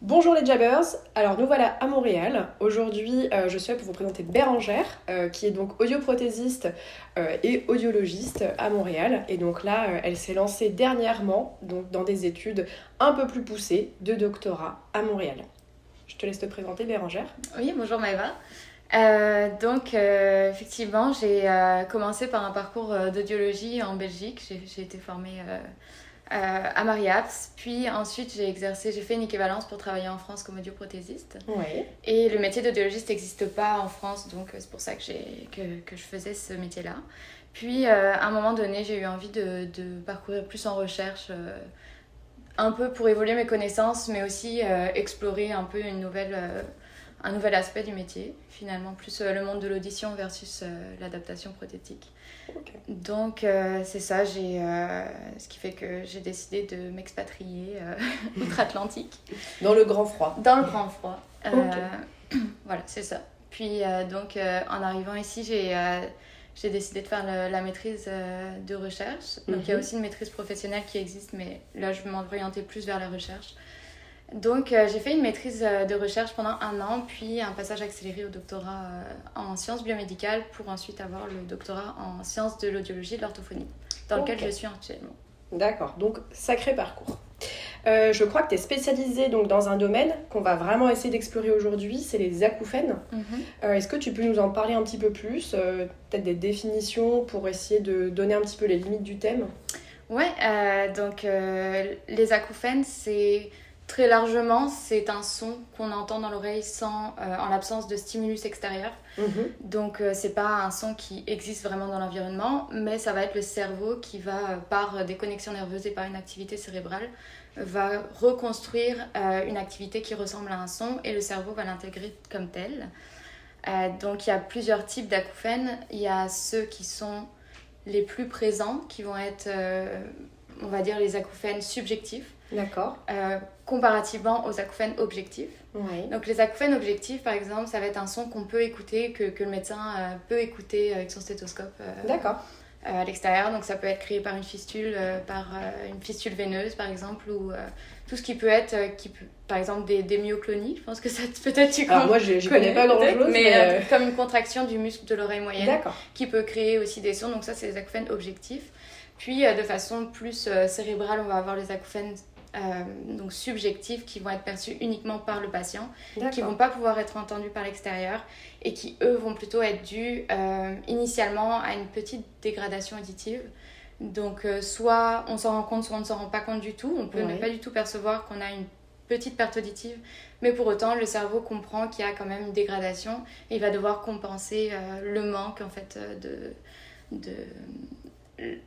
Bonjour les Jabbers, alors nous voilà à Montréal. Aujourd'hui, je suis là pour vous présenter Bérangère, qui est donc audioprothésiste et audiologiste à Montréal. Et donc là, elle s'est lancée dernièrement donc, dans des études un peu plus poussées de doctorat à Montréal. Je te laisse te présenter Bérangère. Oui, bonjour Maëva. Effectivement, j'ai commencé par un parcours d'audiologie en Belgique. J'ai été formée à Mariapps. Puis ensuite, j'ai fait une équivalence pour travailler en France comme audioprothésiste. Ouais. Et le métier d'audiologiste n'existe pas en France, donc c'est pour ça que je faisais ce métier-là. Puis, à un moment donné, j'ai eu envie de parcourir plus en recherche, un peu pour évoluer mes connaissances, mais aussi explorer un peu un nouvel aspect du métier, finalement, plus le monde de l'audition versus l'adaptation prothétique. Okay. Donc, c'est ça, ce qui fait que j'ai décidé de m'expatrier outre-Atlantique. Dans le grand froid. Dans le grand froid. Okay. Voilà, c'est ça. Puis, en arrivant ici, j'ai décidé de faire la maîtrise de recherche. Donc, il y a aussi une maîtrise professionnelle qui existe, mais là, je vais m'orienter plus vers la recherche. Donc, j'ai fait une maîtrise de recherche pendant 1 an, puis un passage accéléré au doctorat en sciences biomédicales pour ensuite avoir le doctorat en sciences de l'audiologie et de l'orthophonie, dans lequel je suis actuellement. D'accord, donc sacré parcours. Je crois que tu es spécialisée donc, dans un domaine qu'on va vraiment essayer d'explorer aujourd'hui, c'est les acouphènes. Est-ce que tu peux nous en parler un petit peu plus, peut-être des définitions pour essayer de donner un petit peu les limites du thème? Ouais, les acouphènes, très largement, c'est un son qu'on entend dans l'oreille en l'absence de stimulus extérieur. Donc, c'est pas un son qui existe vraiment dans l'environnement, mais ça va être le cerveau qui va, par des connexions nerveuses et par une activité cérébrale, va reconstruire une activité qui ressemble à un son et le cerveau va l'intégrer comme tel. Donc, il y a plusieurs types d'acouphènes. Il y a ceux qui sont les plus présents, qui vont être, on va dire, les acouphènes subjectifs. D'accord. Comparativement aux acouphènes objectifs. Oui. Donc les acouphènes objectifs, par exemple, ça va être un son qu'on peut écouter, que le médecin peut écouter avec son stéthoscope à l'extérieur. Donc ça peut être créé par une fistule veineuse, par exemple, ou tout ce qui peut être, par exemple, des myoclonies. Je pense que ça peut-être tu connais. Alors moi, je connais pas grand-chose. Mais comme une contraction du muscle de l'oreille moyenne. D'accord. Qui peut créer aussi des sons. Donc ça, c'est les acouphènes objectifs. Puis de façon plus cérébrale, on va avoir les acouphènes donc subjectifs qui vont être perçus uniquement par le patient, qui ne vont pas pouvoir être entendus par l'extérieur et qui, eux, vont plutôt être dus initialement à une petite dégradation auditive. Donc, soit on s'en rend compte, soit on ne s'en rend pas compte du tout. On peut ne pas du tout percevoir qu'on a une petite perte auditive, mais pour autant, le cerveau comprend qu'il y a quand même une dégradation et il va devoir compenser le manque, en fait,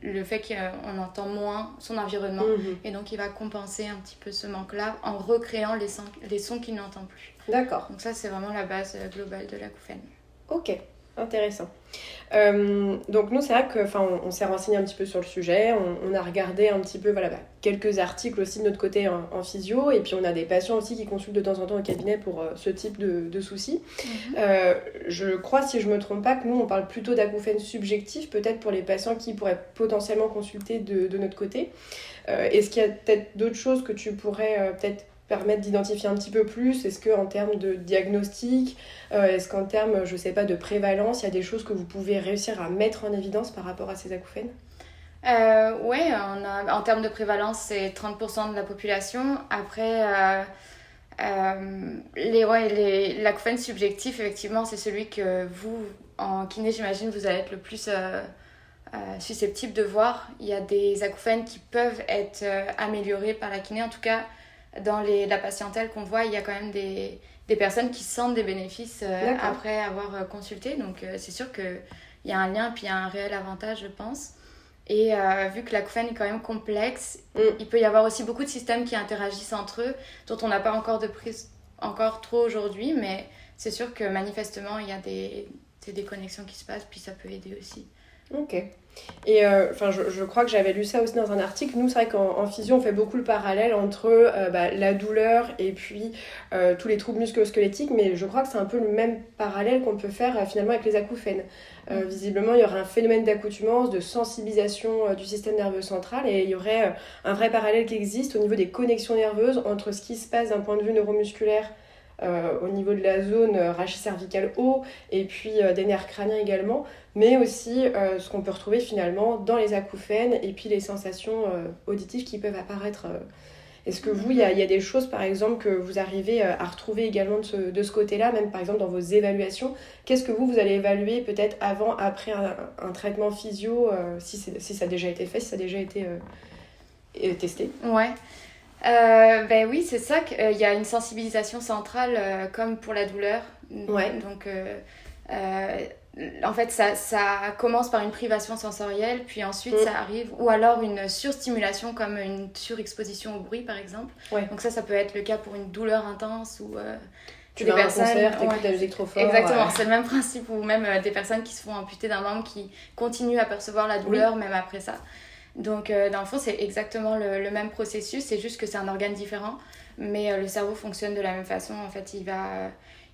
le fait qu'on entend moins son environnement et donc il va compenser un petit peu ce manque-là en recréant les sons qu'il n'entend plus. D'accord. Donc ça, c'est vraiment la base globale de l'acouphène. Ok, intéressant. Donc nous, c'est vrai on s'est renseigné un petit peu sur le sujet, on a regardé un petit peu quelques articles aussi de notre côté en physio, et puis on a des patients aussi qui consultent de temps en temps au cabinet pour ce type de soucis. Je crois, si je me trompe pas, que nous on parle plutôt d'acouphènes subjectifs, peut-être pour les patients qui pourraient potentiellement consulter de notre côté. Est-ce qu'il y a peut-être d'autres choses que tu pourrais peut-être permettre d'identifier un petit peu plus? Est-ce qu'en termes de diagnostic, est-ce qu'en termes, je sais pas, de prévalence, il y a des choses que vous pouvez réussir à mettre en évidence par rapport à ces acouphènes? Oui, en termes de prévalence, c'est 30% de la population. Après, l'acouphène subjectif, effectivement, c'est celui que vous, en kiné, j'imagine, vous allez être le plus susceptible de voir. Il y a des acouphènes qui peuvent être améliorés par la kiné. En tout cas, dans la patientèle qu'on voit, il y a quand même des personnes qui sentent des bénéfices après avoir consulté. Donc, c'est sûr qu'il y a un lien, puis il y a un réel avantage, je pense. Et vu que l'acouphène est quand même complexe, il peut y avoir aussi beaucoup de systèmes qui interagissent entre eux, dont on n'a pas encore de prise encore trop aujourd'hui, mais c'est sûr que manifestement, il y a des connexions qui se passent, puis ça peut aider aussi. Ok. Et je crois que j'avais lu ça aussi dans un article. Nous, c'est vrai qu'en physio, on fait beaucoup le parallèle entre la douleur et puis tous les troubles musculo-squelettiques, mais je crois que c'est un peu le même parallèle qu'on peut faire finalement avec les acouphènes. Visiblement, il y aurait un phénomène d'accoutumance, de sensibilisation du système nerveux central, et il y aurait un vrai parallèle qui existe au niveau des connexions nerveuses entre ce qui se passe d'un point de vue neuromusculaire au niveau de la zone rachis cervical haut et puis des nerfs crâniens également, mais aussi ce qu'on peut retrouver finalement dans les acouphènes et puis les sensations auditives qui peuvent apparaître. Est-ce que vous, il y a des choses par exemple que vous arrivez à retrouver également de ce côté-là, même par exemple dans vos évaluations? Qu'est-ce que vous allez évaluer peut-être avant, après un traitement physio, si ça a déjà été fait, si ça a déjà été testé? Ouais. Oui, c'est ça qu'il y a une sensibilisation centrale comme pour la douleur. Ouais. Donc, en fait, ça commence par une privation sensorielle, puis ensuite ça arrive, ou alors une surstimulation comme une surexposition au bruit par exemple. Ouais. Donc ça peut être le cas pour une douleur intense ou tu vas à un concert, t'écoutes la musique trop fort. Exactement, c'est le même principe, ou même des personnes qui se font amputer d'un membre qui continuent à percevoir la douleur même après ça. Donc, dans le fond, c'est exactement le même processus, c'est juste que c'est un organe différent, mais le cerveau fonctionne de la même façon. En fait,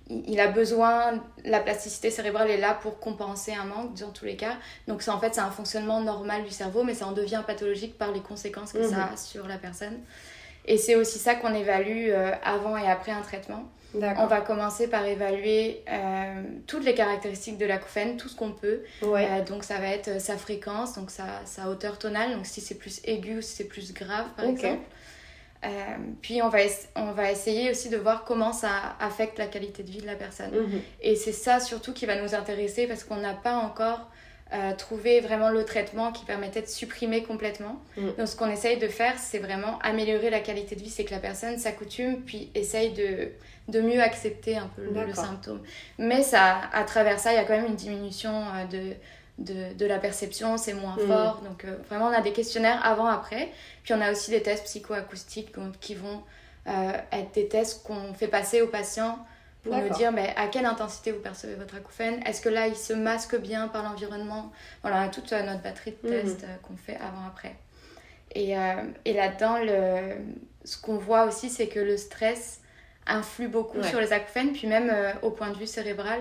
il a besoin, la plasticité cérébrale est là pour compenser un manque dans tous les cas. Donc, c'est un fonctionnement normal du cerveau, mais ça en devient pathologique par les conséquences que ça a sur la personne. Et c'est aussi ça qu'on évalue avant et après un traitement. D'accord. On va commencer par évaluer toutes les caractéristiques de l'acouphène, tout ce qu'on peut. Ouais. Donc ça va être sa fréquence, donc sa hauteur tonale, donc si c'est plus aigu ou si c'est plus grave par exemple. Puis on va essayer aussi de voir comment ça affecte la qualité de vie de la personne. Et c'est ça surtout qui va nous intéresser parce qu'on n'a pas encore trouvé vraiment le traitement qui permettait de supprimer complètement. Donc ce qu'on essaye de faire, c'est vraiment améliorer la qualité de vie, c'est que la personne s'accoutume puis essaye de mieux accepter un peu le symptôme. Mais à travers ça, il y a quand même une diminution de la perception, c'est moins fort. Donc vraiment, on a des questionnaires avant-après. Puis on a aussi des tests psychoacoustiques qui vont être des tests qu'on fait passer aux patients pour nous dire à quelle intensité vous percevez votre acouphène. Est-ce que là, il se masque bien par l'environnement? Voilà, on a toute notre batterie de tests qu'on fait avant-après. Et là-dedans, ce qu'on voit aussi, c'est que le stress influe beaucoup sur les acouphènes, puis même au point de vue cérébral,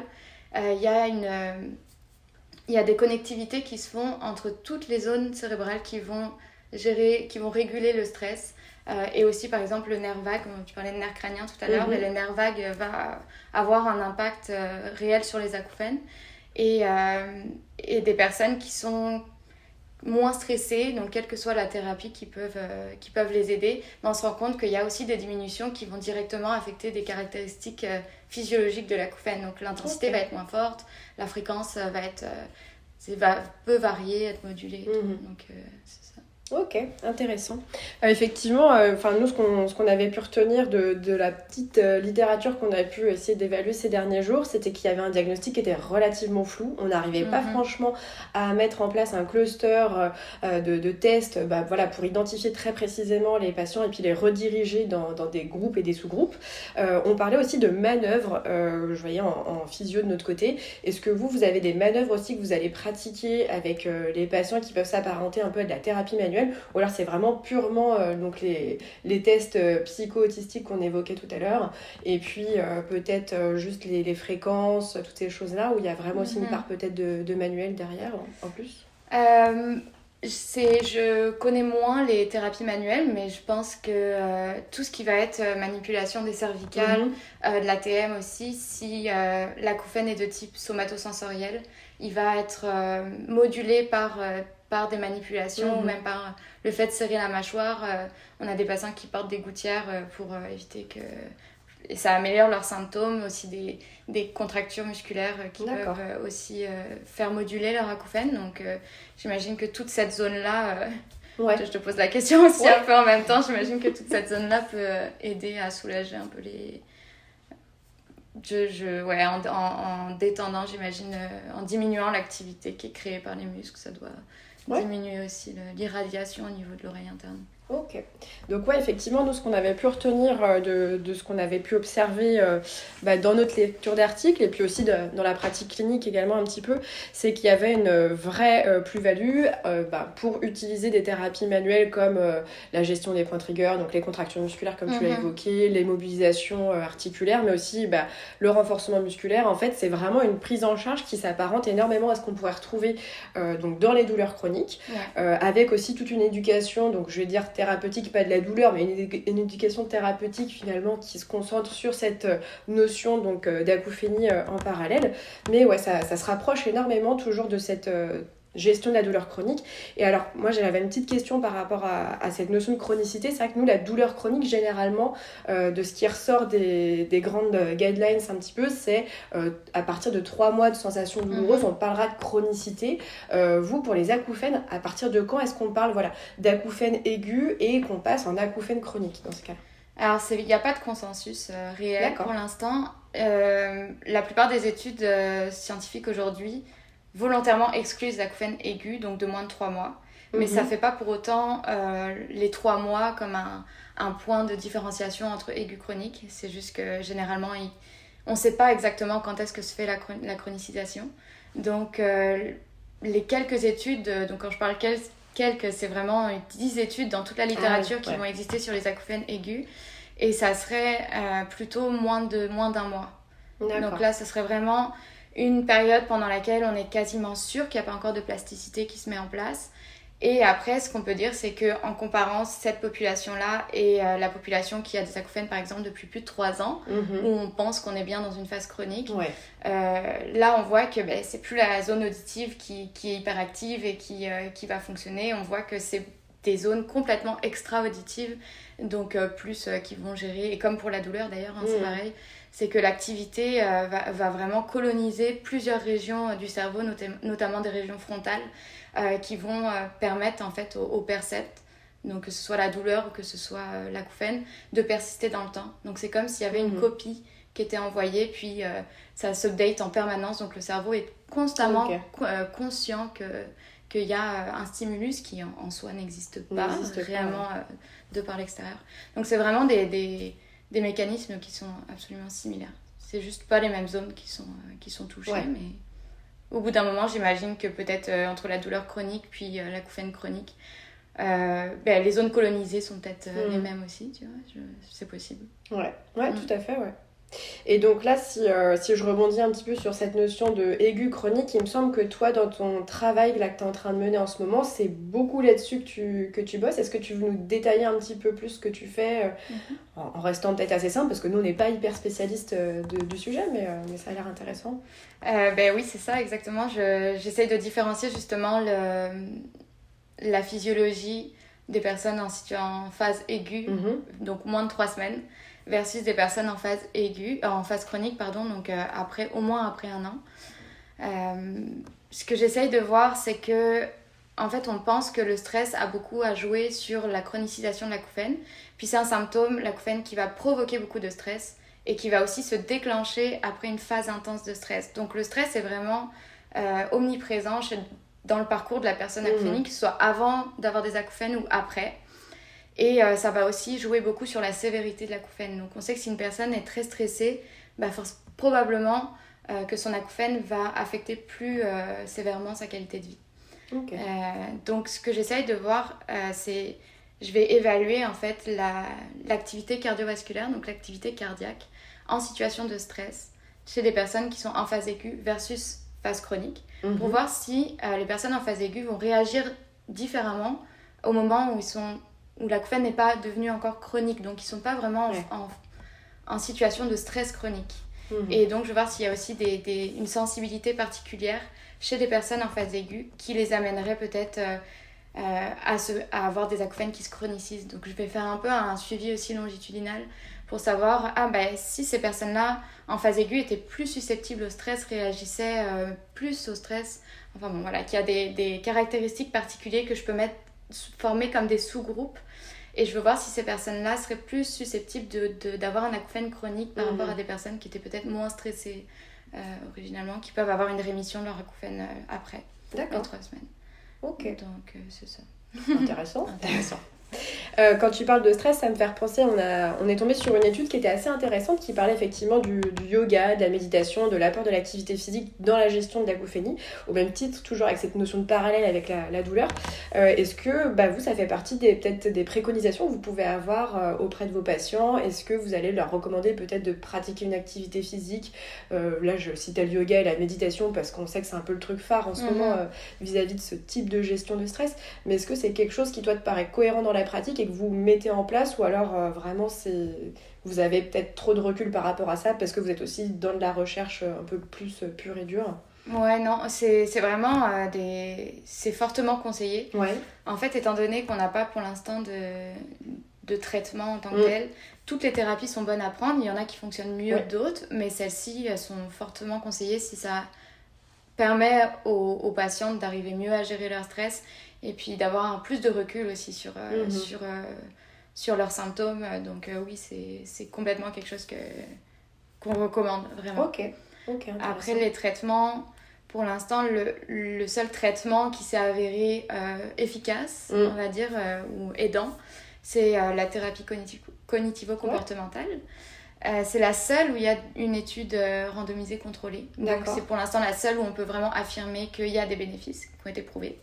il y a des connectivités qui se font entre toutes les zones cérébrales qui vont réguler le stress. Et aussi, par exemple, le nerf vague, tu parlais de nerf crânien tout à l'heure, mais le nerf vague va avoir un impact réel sur les acouphènes. Et des personnes qui sont moins stressées, donc quelle que soit la thérapie qui peuvent les aider, mais on se rend compte qu'il y a aussi des diminutions qui vont directement affecter des caractéristiques physiologiques de l'acouphène. Donc l'intensité va être moins forte, la fréquence peut varier, être modulée. Donc c'est ça. Ok, intéressant. Effectivement, nous, ce qu'on avait pu retenir de la petite littérature qu'on avait pu essayer d'évaluer ces derniers jours, c'était qu'il y avait un diagnostic qui était relativement flou. On n'arrivait pas franchement à mettre en place un cluster de tests pour identifier très précisément les patients et puis les rediriger dans des groupes et des sous-groupes. On parlait aussi de manœuvres, je voyais en physio de notre côté. Est-ce que vous avez des manœuvres aussi que vous allez pratiquer avec les patients qui peuvent s'apparenter un peu à de la thérapie manuelle? Ou alors c'est vraiment purement donc les tests psycho-autistiques qu'on évoquait tout à l'heure, et puis peut-être juste les fréquences, toutes ces choses-là, où il y a vraiment aussi une part peut-être de manuel derrière en plus? Je connais moins les thérapies manuelles, mais je pense que tout ce qui va être manipulation des cervicales, de l'ATM aussi, si l'acouphène est de type somatosensoriel, il va être modulé par des manipulations ou même par le fait de serrer la mâchoire. On a des patients qui portent des gouttières pour éviter que... Et ça améliore leurs symptômes, aussi des contractures musculaires qui peuvent aussi faire moduler leur acouphène. Donc j'imagine que toute cette zone-là... Je te pose la question aussi un peu en même temps. J'imagine que toute cette zone-là peut aider à soulager un peu les... en détendant, j'imagine, en diminuant l'activité qui est créée par les muscles, ça doit diminuer aussi l'irradiation au niveau de l'oreille interne. Ok. Donc ouais, effectivement, nous, ce qu'on avait pu retenir de ce qu'on avait pu observer dans notre lecture d'articles et puis aussi dans la pratique clinique également un petit peu, c'est qu'il y avait une vraie plus-value pour utiliser des thérapies manuelles comme la gestion des points triggers, donc les contractions musculaires comme tu l'as évoqué, les mobilisations articulaires, mais aussi le renforcement musculaire. En fait, c'est vraiment une prise en charge qui s'apparente énormément à ce qu'on pourrait retrouver donc dans les douleurs chroniques, avec aussi toute une éducation, donc je vais dire thérapeutique, pas de la douleur, mais une éducation thérapeutique finalement qui se concentre sur cette notion donc d'acouphénie en parallèle. Mais ouais, ça se rapproche énormément toujours de cette gestion de la douleur chronique. Et alors, moi, j'avais une petite question par rapport à cette notion de chronicité. C'est vrai que nous, la douleur chronique, généralement, de ce qui ressort des grandes guidelines un petit peu, c'est à partir de 3 mois de sensations douloureuses, on parlera de chronicité. Vous, pour les acouphènes, à partir de quand est-ce qu'on parle d'acouphènes aigus et qu'on passe en acouphènes chroniques dans ce cas? Alors, il n'y a pas de consensus réel pour l'instant. La plupart des études scientifiques aujourd'hui volontairement excluent les acouphènes aigus, donc de moins de 3 mois. Mais ça ne fait pas pour autant les 3 mois comme un point de différenciation entre aigu chronique. C'est juste que généralement, on ne sait pas exactement quand est-ce que se fait la chronicisation. Donc, les quelques études, donc quand je parle quelques, c'est vraiment 10 études dans toute la littérature qui vont exister sur les acouphènes aigus. Et ça serait plutôt moins d'un mois. Donc là, ce serait vraiment une période pendant laquelle on est quasiment sûr qu'il n'y a pas encore de plasticité qui se met en place. Et après, ce qu'on peut dire, c'est qu'en comparant cette population-là et la population qui a des acouphènes, par exemple, depuis plus de 3 ans, où on pense qu'on est bien dans une phase chronique, là, on voit que c'est plus la zone auditive qui est hyperactive et qui va fonctionner. On voit que c'est des zones complètement extra-auditives, donc qui vont gérer, et comme pour la douleur d'ailleurs, c'est pareil, c'est que l'activité va vraiment coloniser plusieurs régions du cerveau, notamment des régions frontales, qui vont permettre en fait au percept, donc que ce soit la douleur ou que ce soit l'acouphène, de persister dans le temps. Donc c'est comme s'il y avait une copie qui était envoyée, puis ça s'update en permanence, donc le cerveau est constamment conscient qu'il y a un stimulus qui en soi n'existe pas réellement de par l'extérieur. Donc c'est vraiment des mécanismes qui sont absolument similaires. C'est juste pas les mêmes zones qui sont touchées, mais au bout d'un moment, j'imagine que peut-être entre la douleur chronique puis l'acouphène chronique, les zones colonisées sont peut-être les mêmes aussi, tu vois, c'est possible. Ouais, tout à fait, Et donc là, si je rebondis un petit peu sur cette notion de aigu chronique, il me semble que toi, dans ton travail là, que tu es en train de mener en ce moment, c'est beaucoup là-dessus que tu bosses. Est-ce que tu veux nous détailler un petit peu plus ce que tu fais en restant peut-être assez simple, parce que nous, on n'est pas hyper spécialistes du sujet, mais ça a l'air intéressant. Oui, c'est ça, exactement. J'essaye de différencier justement la physiologie des personnes en phase aiguë, donc moins de 3 semaines, versus des personnes en phase chronique, donc au moins après 1 an. Ce que j'essaye de voir, c'est que en fait, on pense que le stress a beaucoup à jouer sur la chronicisation de l'acouphène. Puis c'est un symptôme, l'acouphène, qui va provoquer beaucoup de stress et qui va aussi se déclencher après une phase intense de stress. Donc le stress est vraiment omniprésent dans le parcours de la personne acouphénique, que ce soit avant d'avoir des acouphènes ou après. Et ça va aussi jouer beaucoup sur la sévérité de l'acouphène. Donc on sait que si une personne est très stressée, probablement que son acouphène va affecter plus sévèrement sa qualité de vie. Donc ce que j'essaye de voir, c'est je vais évaluer en fait l'activité cardiovasculaire, donc l'activité cardiaque en situation de stress chez des personnes qui sont en phase aiguë versus phase chronique, pour voir si les personnes en phase aiguë vont réagir différemment au moment où l'acouphène n'est pas devenu encore chronique, donc ils ne sont pas vraiment en situation de stress chronique. Et donc je vais voir s'il y a aussi une sensibilité particulière chez des personnes en phase aiguë qui les amènerait peut-être à avoir des acouphènes qui se chronicisent. Donc je vais faire un peu un suivi aussi longitudinal pour savoir si ces personnes-là en phase aiguë étaient plus susceptibles au stress, réagissaient plus au stress, qu'il y a des caractéristiques particulières que je peux former comme des sous-groupes. Et je veux voir si ces personnes-là seraient plus susceptibles d'avoir un acouphène chronique par rapport à des personnes qui étaient peut-être moins stressées originalement, qui peuvent avoir une rémission de leur acouphène après 3 semaines. Ok. Donc c'est ça. Intéressant. Quand tu parles de stress, ça me fait repenser, on est tombé sur une étude qui était assez intéressante, qui parlait effectivement du yoga, de la méditation, de l'apport de l'activité physique dans la gestion de l'acouphénie, au même titre, toujours avec cette notion de parallèle avec la douleur. Est-ce que vous, ça fait partie peut-être des préconisations que vous pouvez avoir auprès de vos patients? Est-ce que vous allez leur recommander peut-être de pratiquer une activité physique? Là, je citais le yoga et la méditation parce qu'on sait que c'est un peu le truc phare en ce moment vis-à-vis de ce type de gestion de stress. Mais est-ce que c'est quelque chose qui, toi, te paraît cohérent dans la pratique et que vous mettez en place, ou alors vraiment vous avez peut-être trop de recul par rapport à ça parce que vous êtes aussi dans de la recherche un peu plus pure et dure? Ouais, non, c'est vraiment c'est fortement conseillé. Ouais. En fait, étant donné qu'on n'a pas pour l'instant de traitement en tant que tel, toutes les thérapies sont bonnes à prendre. Il y en a qui fonctionnent mieux que d'autres, mais celles-ci, elles sont fortement conseillées si ça permet aux patientes d'arriver mieux à gérer leur stress et puis d'avoir plus de recul aussi sur leurs symptômes. Donc oui, c'est complètement quelque chose qu'on recommande vraiment. Ok, après les traitements, pour l'instant, le seul traitement qui s'est avéré efficace, on va dire, ou aidant, c'est la thérapie cognitivo-comportementale. C'est la seule où il y a une étude randomisée contrôlée. Donc c'est pour l'instant la seule où on peut vraiment affirmer qu'il y a des bénéfices qui ont été prouvés.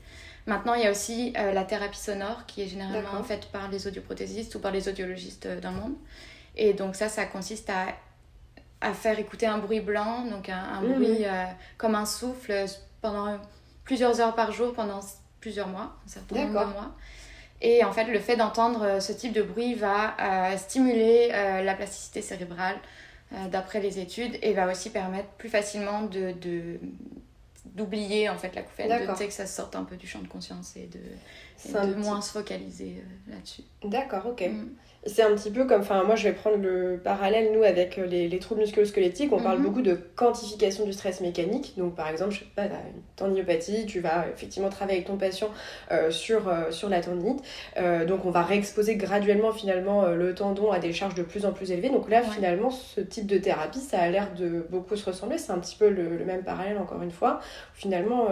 Maintenant, il y a aussi la thérapie sonore qui est généralement faite par les audioprothésistes ou par les audiologistes dans le monde. Et donc ça consiste à faire écouter un bruit blanc, donc un bruit comme un souffle pendant plusieurs heures par jour, pendant plusieurs mois, un certain nombre de mois. Et en fait, le fait d'entendre ce type de bruit va stimuler la plasticité cérébrale d'après les études et va aussi permettre plus facilement d'oublier en fait l'acouphène, de que ça sorte un peu du champ de conscience et de moins se focaliser là-dessus. D'accord, ok. C'est un petit peu comme, moi je vais prendre le parallèle, nous, avec les troubles musculo-squelettiques, on parle beaucoup de quantification du stress mécanique. Donc par exemple, je sais pas, tu as une tendinopathie, tu vas effectivement travailler avec ton patient sur la tendinite. Donc on va réexposer graduellement finalement le tendon à des charges de plus en plus élevées. Donc là finalement, ce type de thérapie, ça a l'air de beaucoup se ressembler. C'est un petit peu le même parallèle encore une fois. Finalement,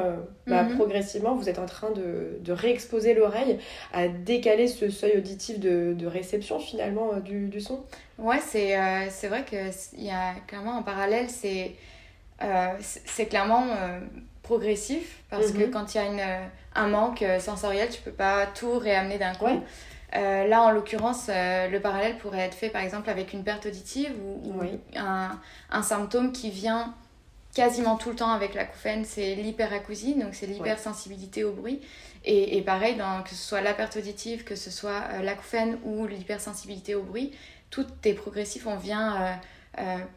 progressivement, vous êtes en train de réexposer l'oreille à décaler ce seuil auditif de réception finalement du son. Ouais, c'est vrai qu'il y a clairement un parallèle, c'est clairement progressif parce que quand il y a un manque sensoriel, tu peux pas tout réamener d'un coup. Là, en l'occurrence, le parallèle pourrait être fait par exemple avec une perte auditive ou un symptôme qui vient quasiment tout le temps avec l'acouphène, c'est l'hyperacousie, donc c'est l'hypersensibilité au bruit. Et pareil, que ce soit la perte auditive, que ce soit l'acouphène ou l'hypersensibilité au bruit, tout est progressif. On vient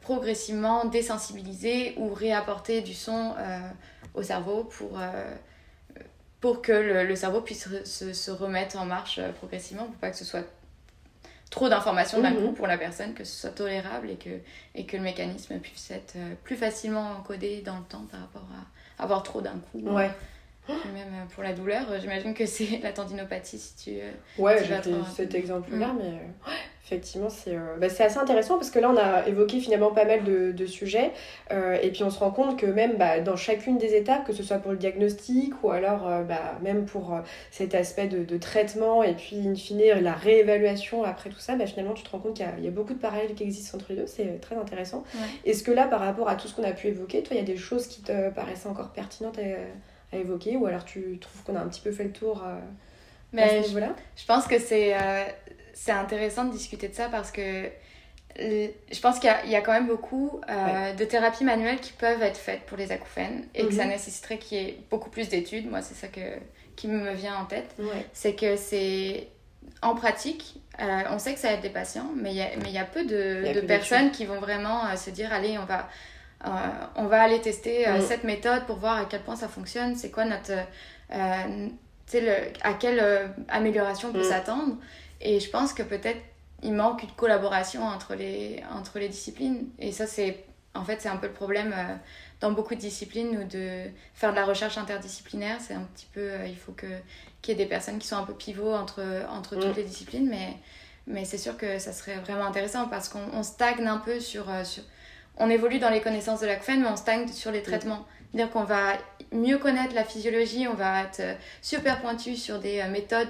progressivement désensibiliser ou réapporter du son au cerveau pour que le cerveau puisse se remettre en marche progressivement, pour pas que ce soit trop d'informations d'un coup pour la personne, que ce soit tolérable et que le mécanisme puisse être plus facilement encodé dans le temps par rapport à avoir trop d'un coup. Même pour la douleur, j'imagine que c'est la tendinopathie si tu j'ai pris cet exemple-là, mais effectivement, c'est assez intéressant parce que là, on a évoqué finalement pas mal de sujets et puis on se rend compte que même dans chacune des étapes, que ce soit pour le diagnostic ou alors même pour cet aspect de traitement et puis in fine la réévaluation après tout ça, finalement, tu te rends compte qu'il y a beaucoup de parallèles qui existent entre les deux, c'est très intéressant. Est-ce que là, par rapport à tout ce qu'on a pu évoquer, toi, il y a des choses qui te paraissaient encore pertinentes à évoquer, ou alors tu trouves qu'on a un petit peu fait le tour à ce niveau-là? Je pense que c'est intéressant de discuter de ça parce que je pense qu'il y a quand même beaucoup de thérapies manuelles qui peuvent être faites pour les acouphènes et que ça nécessiterait qu'il y ait beaucoup plus d'études. Moi, c'est ça qui me vient en tête. C'est que c'est en pratique, on sait que ça aide des patients, mais il y a peu de personnes qui vont vraiment se dire allez, on va aller tester cette méthode pour voir à quel point ça fonctionne, c'est quoi notre à quelle amélioration on peut s'attendre. Et je pense que peut-être il manque une collaboration entre les disciplines, et ça c'est un peu le problème dans beaucoup de disciplines, ou de faire de la recherche interdisciplinaire. C'est un petit peu il faut qu'il y ait des personnes qui sont un peu pivots entre toutes les disciplines, mais c'est sûr que ça serait vraiment intéressant parce qu'on stagne un peu on évolue dans les connaissances de l'acouphène, mais on stagne sur les traitements. C'est-à-dire qu'on va mieux connaître la physiologie, on va être super pointu sur des méthodes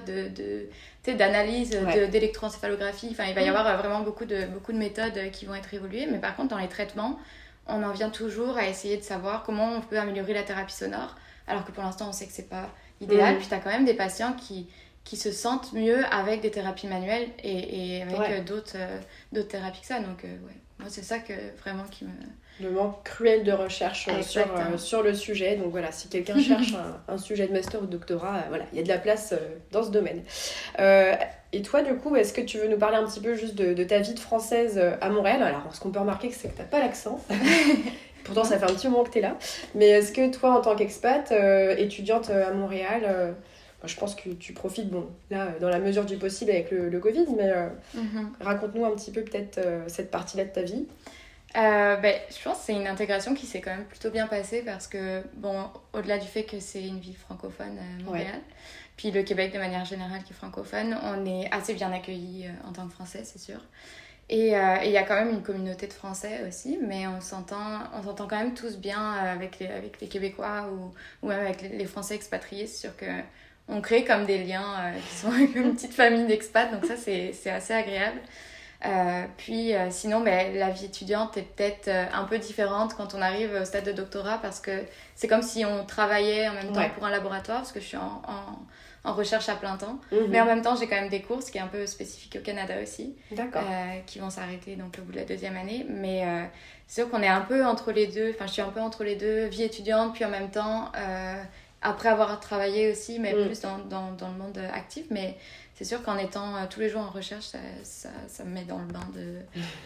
d'analyse, d'électroencéphalographie. Enfin, il va y avoir vraiment beaucoup de méthodes qui vont être évoluées. Mais par contre, dans les traitements, on en vient toujours à essayer de savoir comment on peut améliorer la thérapie sonore, alors que pour l'instant, on sait que c'est pas idéal. Puis tu as quand même des patients qui se sentent mieux avec des thérapies manuelles et avec d'autres thérapies que ça. Donc, moi, c'est ça vraiment qui me... Le manque cruel de recherche sur le sujet. Donc voilà, si quelqu'un cherche un sujet de master ou de doctorat, voilà, il y a de la place dans ce domaine. Et toi, du coup, est-ce que tu veux nous parler un petit peu juste de ta vie de française à Montréal? Alors, ce qu'on peut remarquer, c'est que tu n'as pas l'accent. Pourtant, ça fait un petit moment que tu es là. Mais est-ce que toi, en tant qu'expat, étudiante à Montréal, je pense que tu profites, là, dans la mesure du possible avec le Covid, mais raconte-nous un petit peu peut-être cette partie-là de ta vie. Je pense que c'est une intégration qui s'est quand même plutôt bien passée parce que, au-delà du fait que c'est une ville francophone, Montréal, puis le Québec de manière générale qui est francophone, on est assez bien accueillis en tant que Français, c'est sûr. Et il y a quand même une communauté de Français aussi, mais on s'entend quand même tous bien avec les Québécois ou même avec les Français expatriés. C'est sûr qu'on crée comme des liens qui sont comme une petite famille d'expats, donc ça c'est assez agréable. Sinon, la vie étudiante est peut-être un peu différente quand on arrive au stade de doctorat parce que c'est comme si on travaillait en même temps pour un laboratoire parce que je suis en recherche à plein temps. Mais en même temps, j'ai quand même des cours, ce qui est un peu spécifique au Canada aussi, qui vont s'arrêter donc, au bout de la 2e année. Mais c'est sûr qu'on est un peu entre les deux, enfin je suis un peu entre les deux, vie étudiante, puis en même temps, après avoir travaillé aussi, mais plus dans le monde actif. Mais c'est sûr qu'en étant tous les jours en recherche, ça me met dans le bain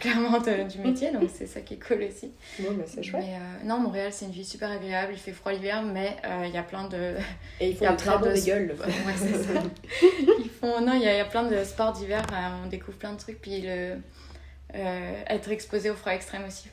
clairement du métier, donc c'est ça qui est cool aussi. Bon, c'est chouette. Mais non, Montréal, c'est une ville super agréable, il fait froid l'hiver, mais il y a plein de... Et ils font plein de gueules. Ouais, c'est ça. Il y a plein de sports d'hiver, on découvre plein de trucs, puis être exposé au froid extrême aussi,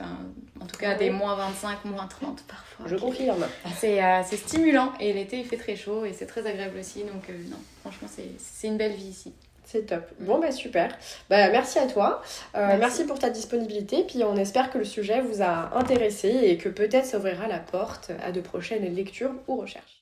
en tout cas des moins 25, moins 30 parfois. Je confirme. C'est stimulant et l'été il fait très chaud et c'est très agréable aussi, donc non, franchement c'est une belle vie ici. C'est top. Bon, super. Merci à toi. Merci pour ta disponibilité. Puis on espère que le sujet vous a intéressé et que peut-être ça ouvrira la porte à de prochaines lectures ou recherches.